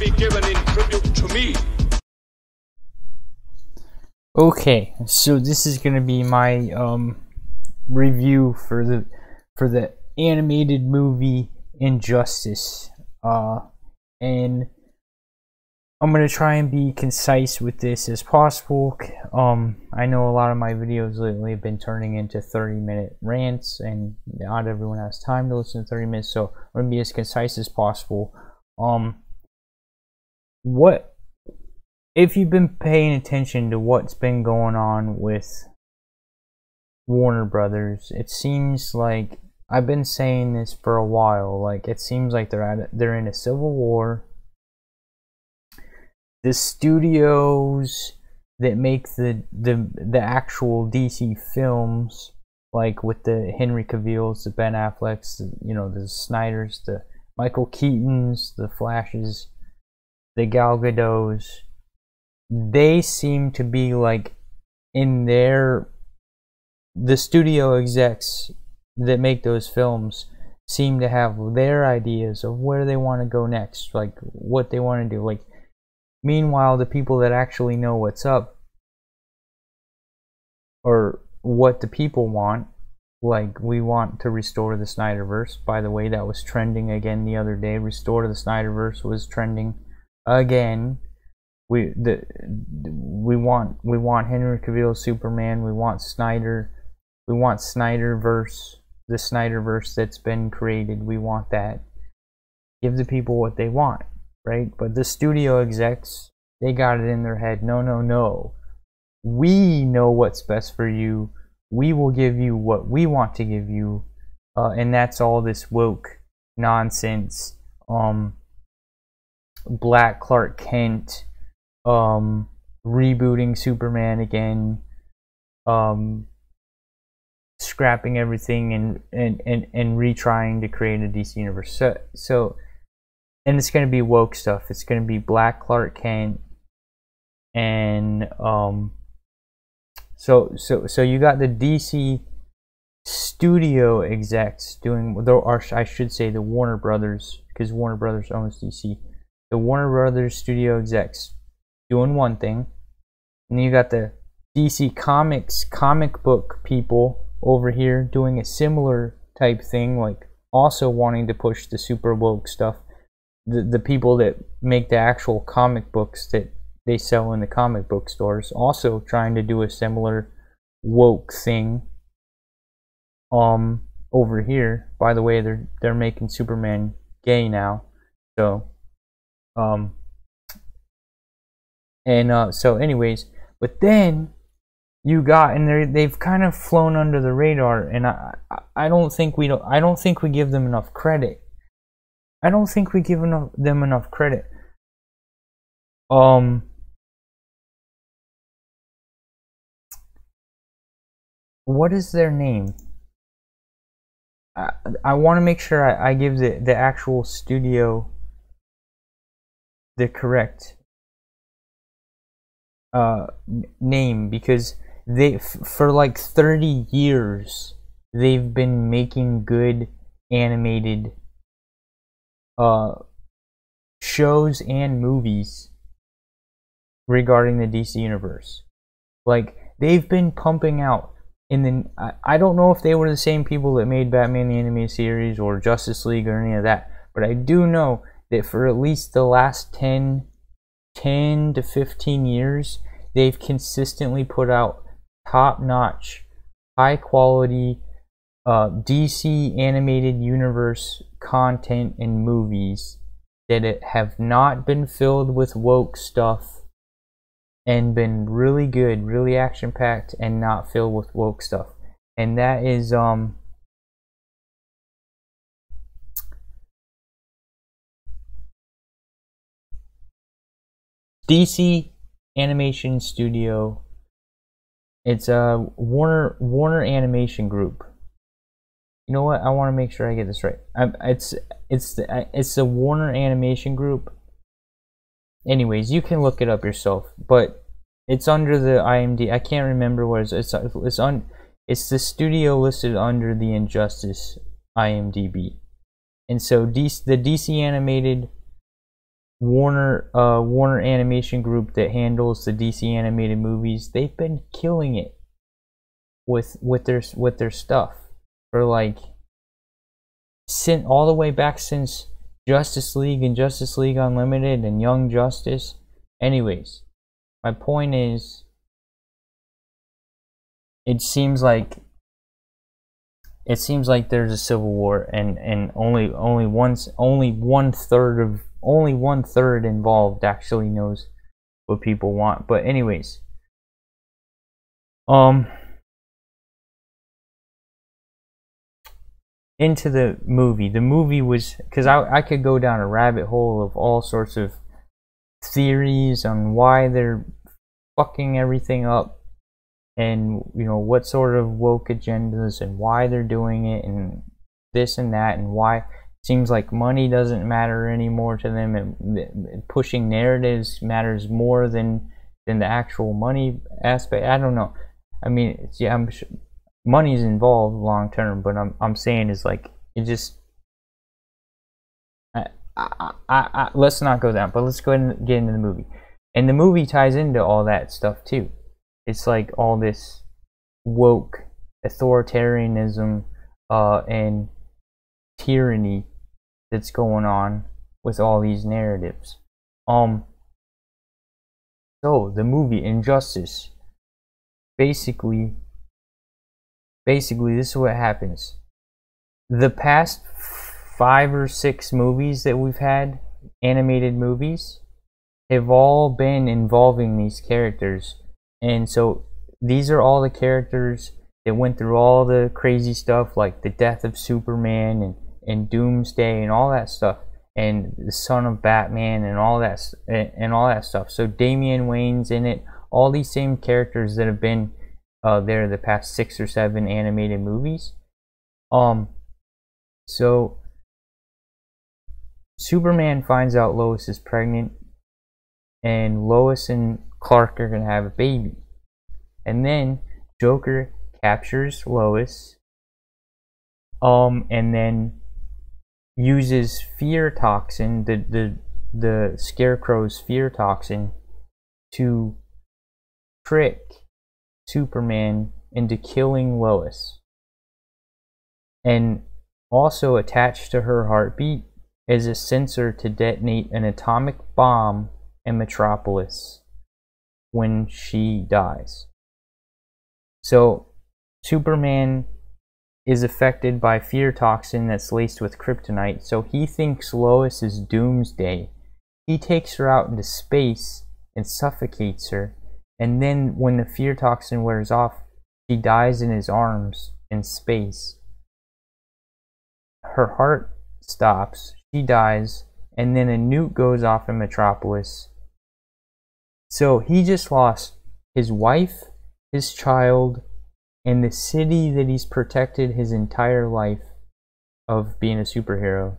be given in tribute to me. Okay, so this is gonna be my review for the animated movie Injustice, and I'm gonna try and be concise with this as possible. I know a lot of my videos lately have been turning into 30-minute rants, and not everyone has time to listen to 30 minutes, so I'm gonna be as concise as possible. What if you've been paying attention to what's been going on with Warner Brothers? It seems like I've been saying this for a while. Like, it seems like they're in a civil war. The studios that make the actual DC films, like with the Henry Cavills, the Ben Afflecks, the Snyders, the Michael Keatons, the Flashes, the Gal Gadots, they seem to be like the studio execs that make those films seem to have their ideas of where they want to go next, like what they want to do. Like, meanwhile, the people that actually know what's up, or what the people want, like, we want to restore the Snyderverse. By the way, that was trending again the other day. Restore the Snyderverse was trending again. We want Henry Cavill's Superman. We want Snyder. We want Snyderverse. The Snyderverse that's been created. We want that. Give the people what they want, right? But the studio execs, they got it in their head. No. We know what's best for you. We will give you what we want to give you, and that's all this woke nonsense. Black Clark Kent. Rebooting Superman again, scrapping everything and retrying to create a DC universe. So and it's gonna be woke stuff. It's gonna be Black Clark Kent, and so you got the DC studio execs doing, or I should say the Warner Brothers, because Warner Brothers owns DC. The Warner Brothers studio execs doing one thing, and then you got the DC Comics comic book people over here doing a similar type thing, like also wanting to push the super woke stuff. The people that make the actual comic books that they sell in the comic book stores also trying to do a similar woke thing. Over here, by the way, they're making Superman gay now, so so anyways, but then you got, and they've kind of flown under the radar, and I don't think we give them enough credit. I don't think we give them enough credit. What is their name? I want to make sure I give the actual studio the correct name, because for like 30 years they've been making good animated shows and movies regarding the DC universe. Like, they've been pumping out, and then I don't know if they were the same people that made Batman the Animated Series or Justice League or any of that, but I do know that for at least the last 10 to 15 years, they've consistently put out top-notch, high-quality DC animated universe content and movies that have not been filled with woke stuff, and been really good, really action-packed, and not filled with woke stuff. And that is DC Animation Studio. It's a Warner Animation Group. You know what? I want to make sure I get this right. It's the Warner Animation Group. Anyways, you can look it up yourself, but it's under the IMDb. I can't remember what it's the studio listed under the Injustice IMDb. And so the DC animated Warner Animation Group that handles the DC animated movies, they've been killing it with their stuff for like since all the way back since Justice League and Justice League Unlimited and Young Justice. Anyways, my point is, it seems like there's a civil war, and only one third involved actually knows what people want. But anyways, into the movie. The movie was, because I could go down a rabbit hole of all sorts of theories on why they're fucking everything up, and you know what sort of woke agendas and why they're doing it and this and that, and why it seems like money doesn't matter anymore to them, and pushing narratives matters more than the actual money aspect. I don't know. I mean, yeah, I'm sure money's involved long term, but I'm saying is like, it just let's not go down, but let's go ahead and get into the movie. And the movie ties into all that stuff too. It's like all this woke authoritarianism and tyranny that's going on with all these narratives. So the movie Injustice, basically this is what happens. The past 5 or 6 movies that we've had, animated movies, have all been involving these characters. And so these are all the characters that went through all the crazy stuff, like the death of Superman and Doomsday and all that stuff, and the son of Batman and all that stuff. So Damian Wayne's in it. All these same characters that have been there the past 6 or 7 animated movies. So Superman finds out Lois is pregnant, and Lois and Clark are gonna have a baby, and then Joker captures Lois, and then uses fear toxin, the Scarecrow's fear toxin, to trick Superman into killing Lois. And also attached to her heartbeat is a sensor to detonate an atomic bomb in Metropolis when she dies. So Superman is affected by fear toxin that's laced with kryptonite, so he thinks Lois is Doomsday. He takes her out into space and suffocates her, and then when the fear toxin wears off, she dies in his arms in space. Her heart stops, she dies, and then a nuke goes off in Metropolis. So he just lost his wife, his child, and the city that he's protected his entire life of being a superhero.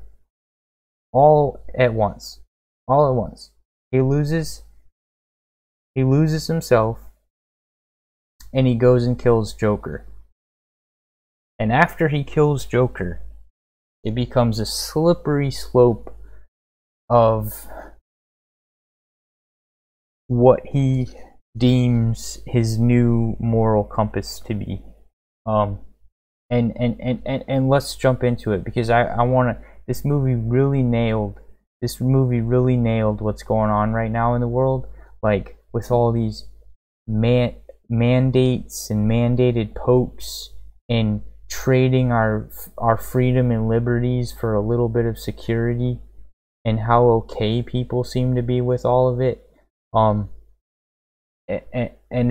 All at once. All at once. He loses himself, and he goes and kills Joker. And after he kills Joker, it becomes a slippery slope of what he deems his new moral compass to be. And let's jump into it, because I want to. This movie really nailed what's going on right now in the world, like with all these mandates and mandated pokes, and trading our freedom and liberties for a little bit of security, and how okay people seem to be with all of it. And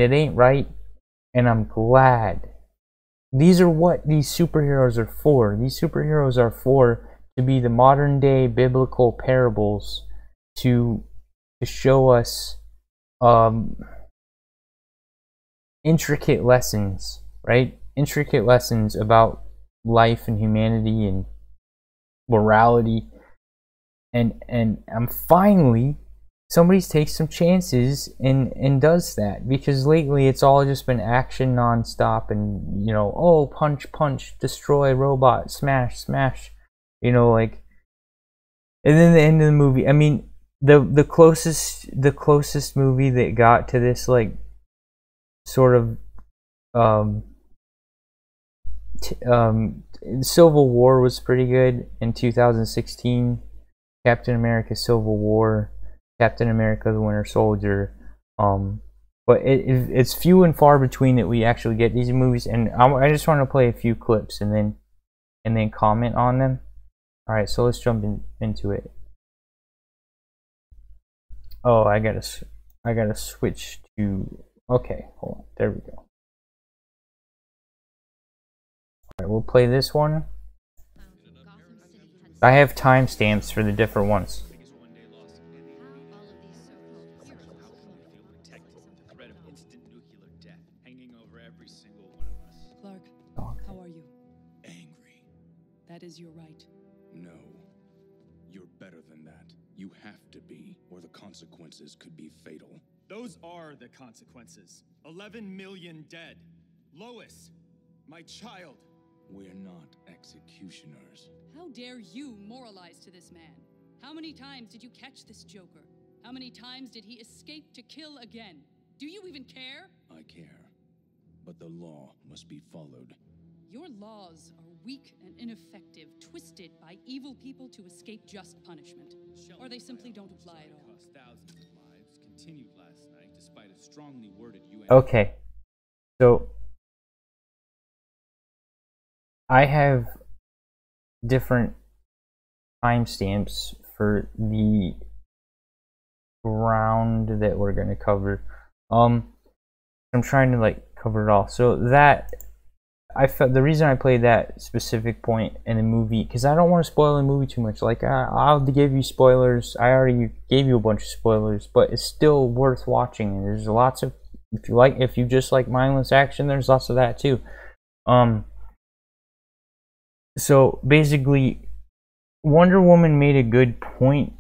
it ain't right, and I'm glad. These are what these superheroes are for. These superheroes are for to be the modern day biblical parables, to show us intricate lessons, right? Intricate lessons about life and humanity and morality. And I'm finally, somebody's takes some chances and does that, because lately it's all just been action nonstop, and you know, oh, punch, destroy, robot, smash, you know, like. And then the end of the movie, I mean, the closest movie that got to this like sort of Civil War was pretty good in 2016. Captain America Civil War, Captain America the Winter Soldier, but it's few and far between that we actually get these movies, and I just want to play a few clips and then comment on them. Alright, so let's jump into it. Oh, I gotta switch to, okay, hold on, there we go. Alright, we'll play this one. I have timestamps for the different ones. Clark, how are you? Angry. That is your right. No. You're better than that. You have to be, or the consequences could be fatal. Those are the consequences. 11 million dead. Lois, my child. We're not executioners. How dare you moralize to this man? How many times did you catch this joker? How many times did he escape to kill again? Do you even care? I care. But the law must be followed. Your laws are weak and ineffective, twisted by evil people to escape just punishment. Or they simply don't apply at all. Thousands of lives continued last night despite a strongly worded UN. Okay, so I have different timestamps for the ground that we're going to cover. I'm trying to like cover it all. So that I felt the reason I played that specific point in the movie, because I don't want to spoil the movie too much. Like I'll give you spoilers. I already gave you a bunch of spoilers, but it's still worth watching. And there's lots of, if you just like mindless action, there's lots of that too. So basically, Wonder Woman made a good point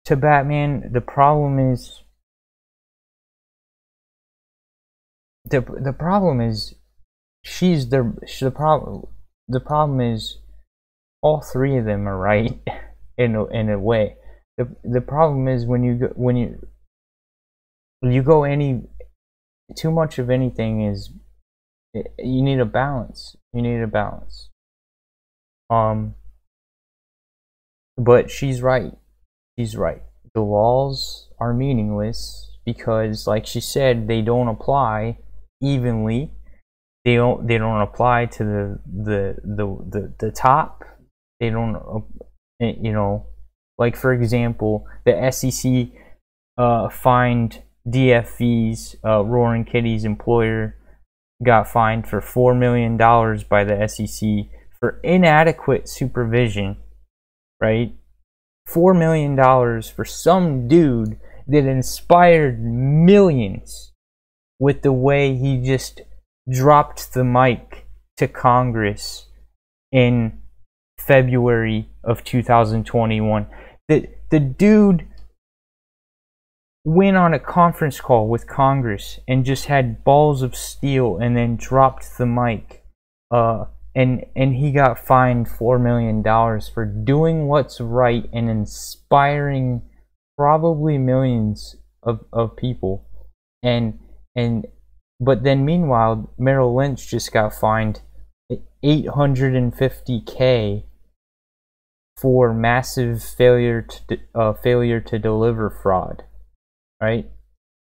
to Batman. The problem is the problem is she's the problem. The problem is all three of them are right in a way. The problem is when you go any too much of anything is you need a balance. You need a balance. But she's right. She's right. The laws are meaningless because, like she said, they don't apply evenly. They don't apply to the top. They don't, you know, like for example, the SEC fined DFV's Roaring Kitty's employer got fined for $4 million by the SEC for inadequate supervision, right? $4 million for some dude that inspired millions with the way he just dropped the mic to Congress in February of 2021. The dude went on a conference call with Congress and just had balls of steel and then dropped the mic. And he got fined $4 million for doing what's right and inspiring probably millions of people. But then meanwhile, Merrill Lynch just got fined $850K for massive failure to deliver fraud. Right?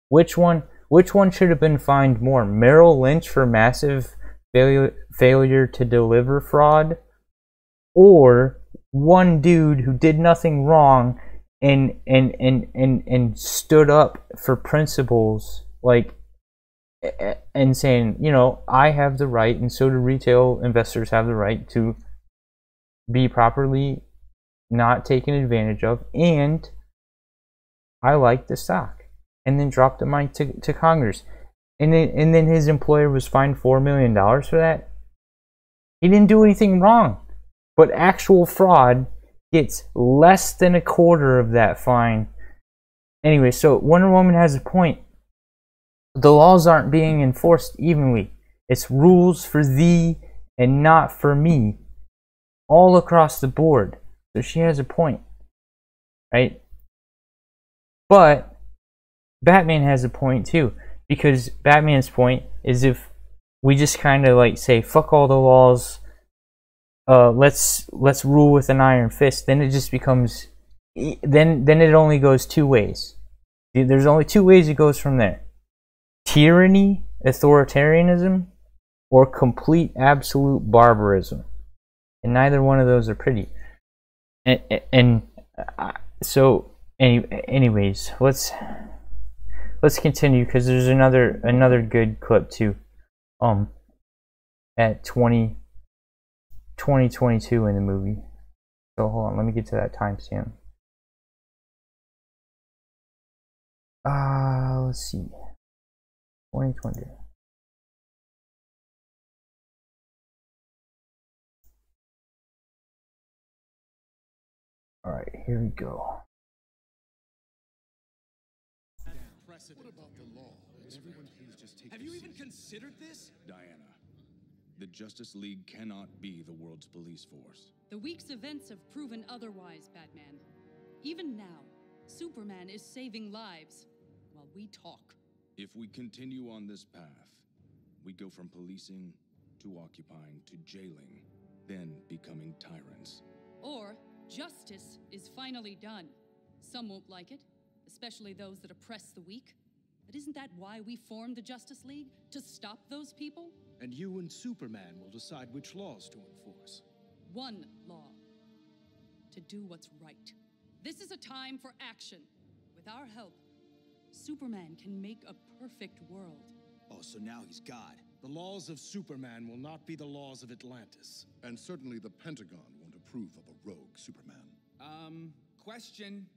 Which one should have been fined more? Merrill Lynch for massive failure to deliver fraud, or one dude who did nothing wrong and stood up for principles, like, and saying, you know, I have the right and so do retail investors have the right to be properly not taken advantage of, and I like the stock, and then dropped the mic to Congress. And then his employer was fined $4 million for that. He didn't do anything wrong. But actual fraud gets less than a quarter of that fine. Anyway, so Wonder Woman has a point. The laws aren't being enforced evenly. It's rules for thee and not for me. All across the board. So she has a point. Right? But Batman has a point too, because Batman's point is if we just kind of like say fuck all the laws, let's rule with an iron fist, then it just becomes then it only goes two ways. There's only two ways it goes from there: tyranny, authoritarianism, or complete absolute barbarism. And neither one of those are pretty. So anyways, let's continue, because there's another good clip too. At 2022 in the movie. So hold on, let me get to that timestamp. Let's see. 2020. Alright, here we go. What about the law? Everyone please just take Have you even considered this? Diana, the Justice League cannot be the world's police force. The week's events have proven otherwise, Batman. Even now, Superman is saving lives while we talk. If we continue on this path, we go from policing to occupying to jailing, then becoming tyrants. Or justice is finally done. Some won't like it, especially those that oppress the weak. But isn't that why we formed the Justice League? To stop those people? And you and Superman will decide which laws to enforce. One law. To do what's right. This is a time for action. With our help, Superman can make a perfect world. Oh, so now he's God. The laws of Superman will not be the laws of Atlantis. And certainly the Pentagon won't approve of a rogue Superman. Question.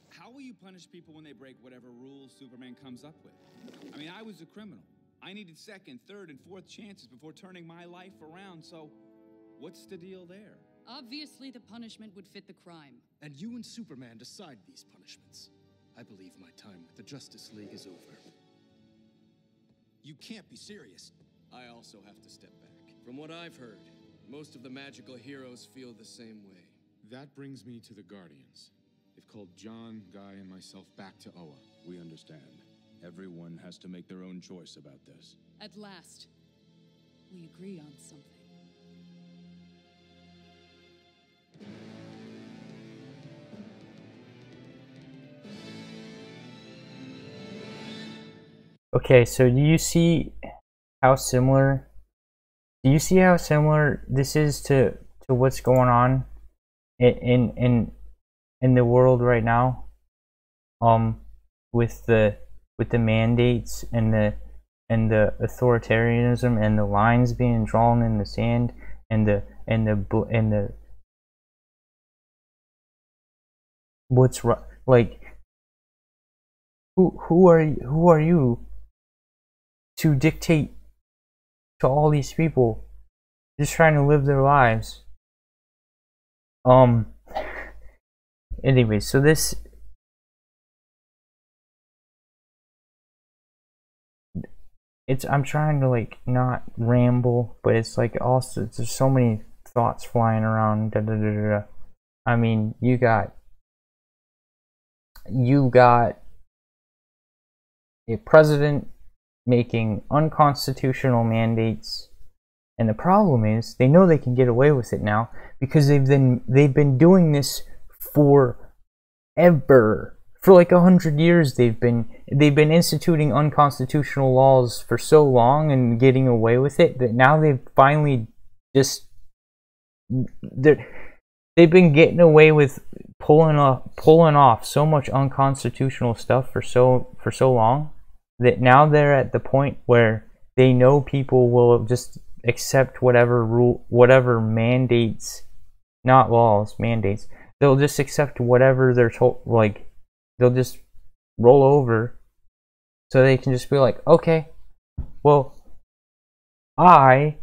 How will you punish people when they break whatever rules Superman comes up with? I mean, I was a criminal. I needed second, third, and fourth chances before turning my life around, so what's the deal there? Obviously, the punishment would fit the crime. And you and Superman decide these punishments. I believe my time with the Justice League is over. You can't be serious. I also have to step back. From what I've heard, most of the magical heroes feel the same way. That brings me to the Guardians. They've called John, Guy, and myself back to Oa. We understand. Everyone has to make their own choice about this. At last, we agree on something. Okay, so do you see how similar this is to what's going on in the world right now, with the mandates and the authoritarianism and the lines being drawn in the sand and the what's right? Like, who are you to dictate to all these people just trying to live their lives? Anyway, so this I'm trying to like not ramble, but it's like also there's so many thoughts flying around. I mean, you got a president making unconstitutional mandates, and the problem is they know they can get away with it now because they've been doing this forever. For like 100 years they've been instituting unconstitutional laws for so long and getting away with it that now they've finally just they've been getting away with pulling off so much unconstitutional stuff for so long that now they're at the point where they know people will just accept whatever mandates, not laws, mandates. They'll just accept whatever they're told. Like, they'll just roll over so they can just be like, okay, well, I,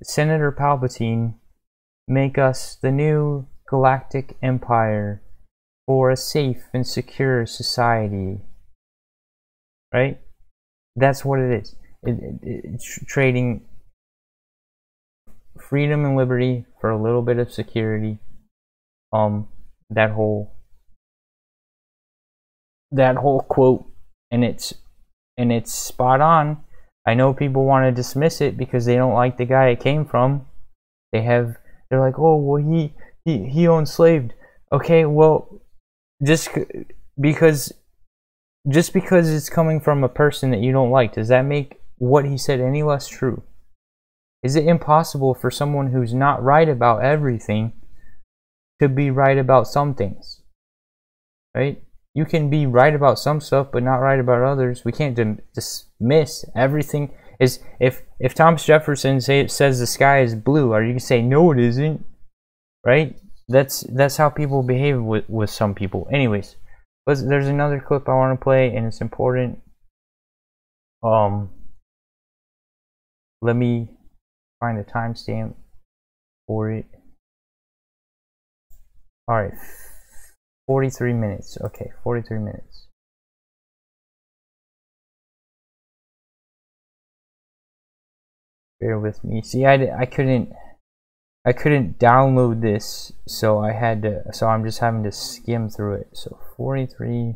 Senator Palpatine, make us the new galactic empire for a safe and secure society. Right? That's what it is. It's trading freedom and liberty for a little bit of security. That whole that whole quote, and it's spot on. I know people want to dismiss it because they don't like the guy it came from. They're like, oh well, he enslaved. Okay, well, just because it's coming from a person that you don't like, does that make what he said any less true? Is it impossible for someone who's not right about everything to be right about some things? Right? You can be right about some stuff, but not right about others. We can't dismiss everything. If Thomas Jefferson says the sky is blue, are you gonna say no, it isn't? Right? That's how people behave with some people. Anyways, there's another clip I want to play, and it's important. Let me find the timestamp for it. All right. 43 minutes. Okay, 43 minutes. Bear with me. See, I couldn't download this, so I'm just having to skim through it. So 43.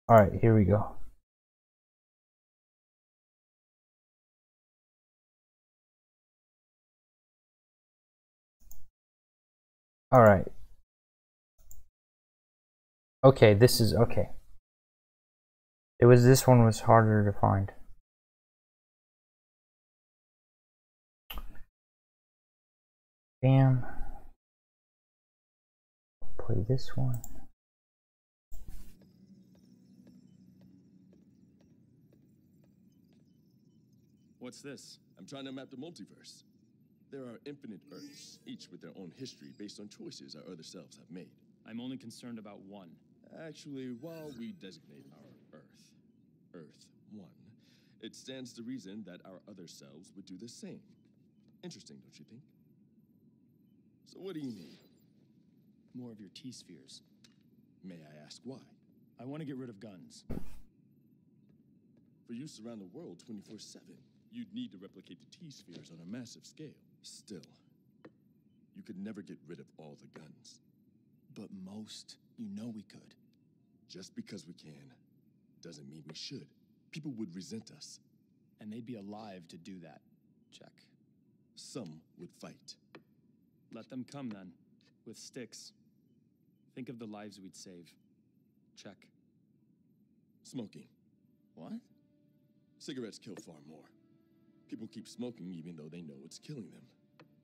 All right, here we go. All right. Okay, this is okay. This one was harder to find. Bam. Play this one. What's this? I'm trying to map the multiverse. There are infinite Earths, each with their own history based on choices our other selves have made. I'm only concerned about one. Actually, while we designate our Earth 1, it stands to reason that our other selves would do the same. Interesting, don't you think? So what do you need? More of your T-spheres. May I ask why? I want to get rid of guns. For use around the world 24/7, you'd need to replicate the T-spheres on a massive scale. Still, you could never get rid of all the guns. But most, you know we could. Just because we can, doesn't mean we should. People would resent us. And they'd be alive to do that. Check. Some would fight. Let them come then, with sticks. Think of the lives we'd save. Check. Smoking. What? Cigarettes kill far more. People keep smoking even though they know it's killing them.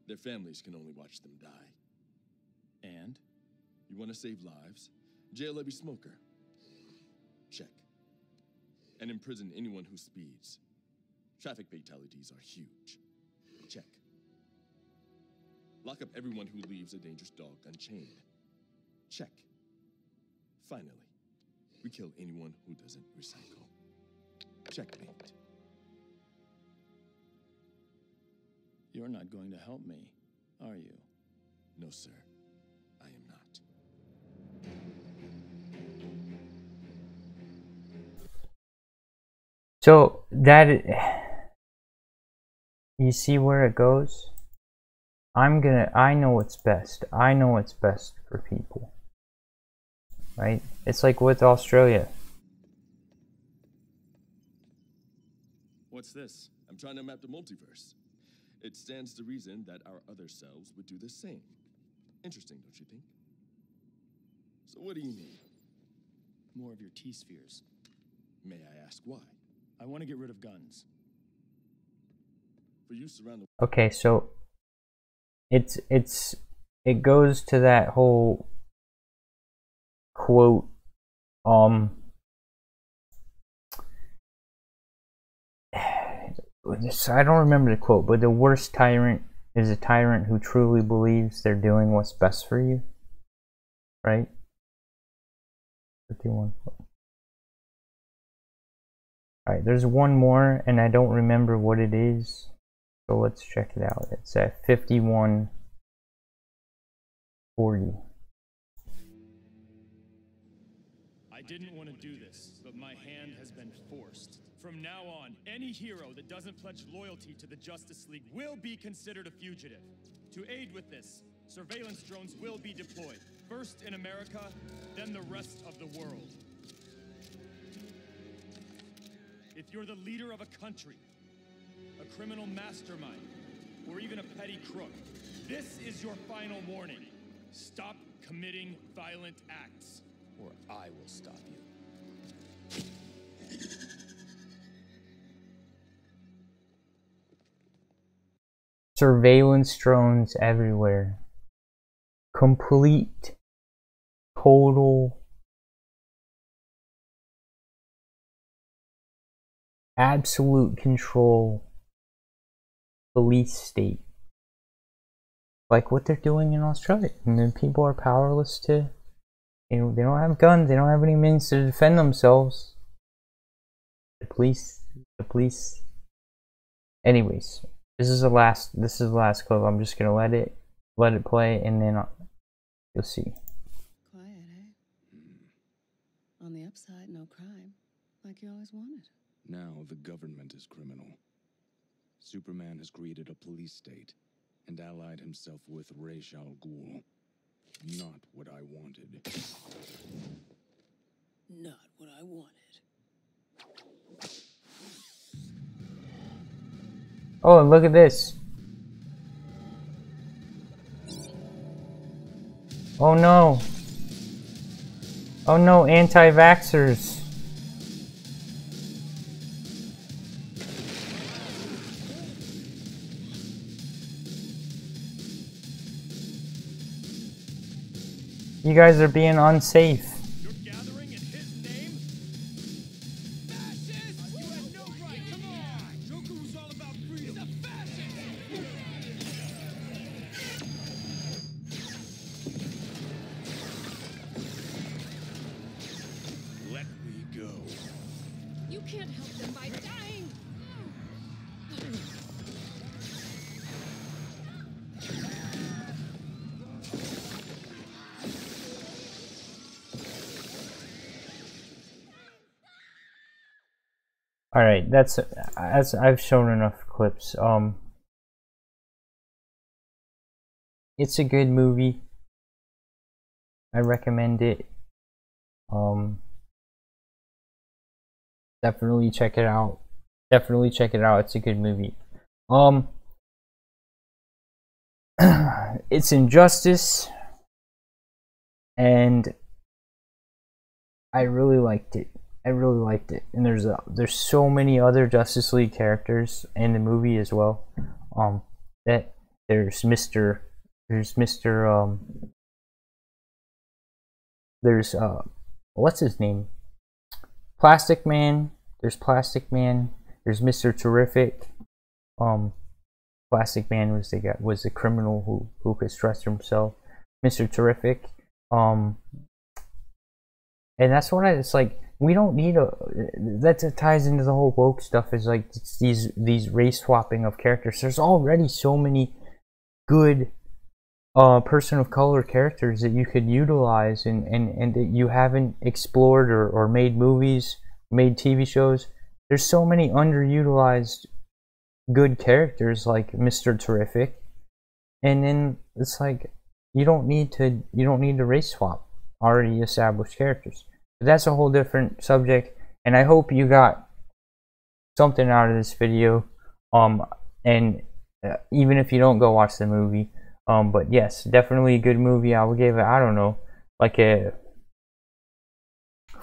Their families can only watch them die. And? You want to save lives? Jail every smoker. Check. And imprison anyone who speeds. Traffic fatalities are huge. Check. Lock up everyone who leaves a dangerous dog unchained. Check. Finally, we kill anyone who doesn't recycle. Checkmate. You're not going to help me, are you? No, sir. I am not. So you see where it goes? I know what's best. I know what's best for people. Right? It's like with Australia. What's this? I'm trying to map the multiverse. It stands to reason that our other selves would do the same. Interesting, don't you think? So what do you need? More of your T-spheres. May I ask why? I want to get rid of guns. For use around the... Okay, so it goes to that whole quote, I don't remember the quote, but the worst tyrant is a tyrant who truly believes they're doing what's best for you. Right? 51. Alright, there's one more, and I don't remember what it is. So let's check it out. It's at 51:40. I didn't want to do this, but my hand has been forced. From now on, any hero that doesn't pledge loyalty to the Justice League will be considered a fugitive. To aid with this, surveillance drones will be deployed. First in America, then the rest of the world. If you're the leader of a country, a criminal mastermind, or even a petty crook, this is your final warning. Stop committing violent acts, or I will stop you. Surveillance drones everywhere. Complete, total, absolute control police state. Like what they're doing in Australia. And then people are powerless to, you know, they don't have guns, they don't have any means to defend themselves. The police. Anyways, this is the last clip. I'm just gonna let it play, and then you'll see. Quiet, eh? On the upside, no crime. Like you always wanted. Now the government is criminal. Superman has created a police state and allied himself with Ra's al Ghul. Not what I wanted. Not what I wanted. Oh, and look at this. Oh no. Oh no, anti-vaxxers. You guys are being unsafe. You're gathering in his name? Fascist! You had no right, come on! Joker was all about freedom. He's a fascist! Let me go. You can't help them by dying! Alright, that's I've shown enough clips. It's a good movie. I recommend it. Definitely check it out. Definitely check it out. It's a good movie. It's Injustice, and I really liked it. And there's so many other Justice League characters in the movie as well. That there's what's his name? Plastic Man. There's Plastic Man. There's Mr. Terrific. Plastic Man was the criminal who could stress himself. Mr. Terrific. And that's what it's like. We don't need that ties into the whole woke stuff. Is like it's these race swapping of characters. There's already so many good person of color characters that you could utilize and that you haven't explored or made movies, made TV shows. There's so many underutilized good characters like Mr. Terrific, and then it's like you don't need to race swap already established characters. But that's a whole different subject, and I hope you got something out of this video. And even if you don't, go watch the movie. But yes, definitely a good movie. I would give it, I don't know, like a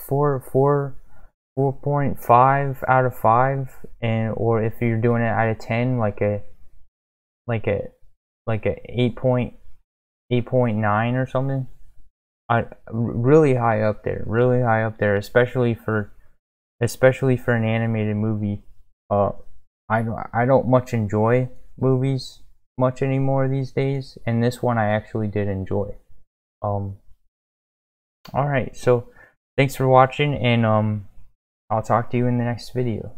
4.5 out of 5, or if you're doing it out of 10, like a 8.9 or something. Really high up there, especially for an animated movie. I don't much enjoy movies much anymore these days, and this one I actually did enjoy. Alright, so thanks for watching, and I'll talk to you in the next video.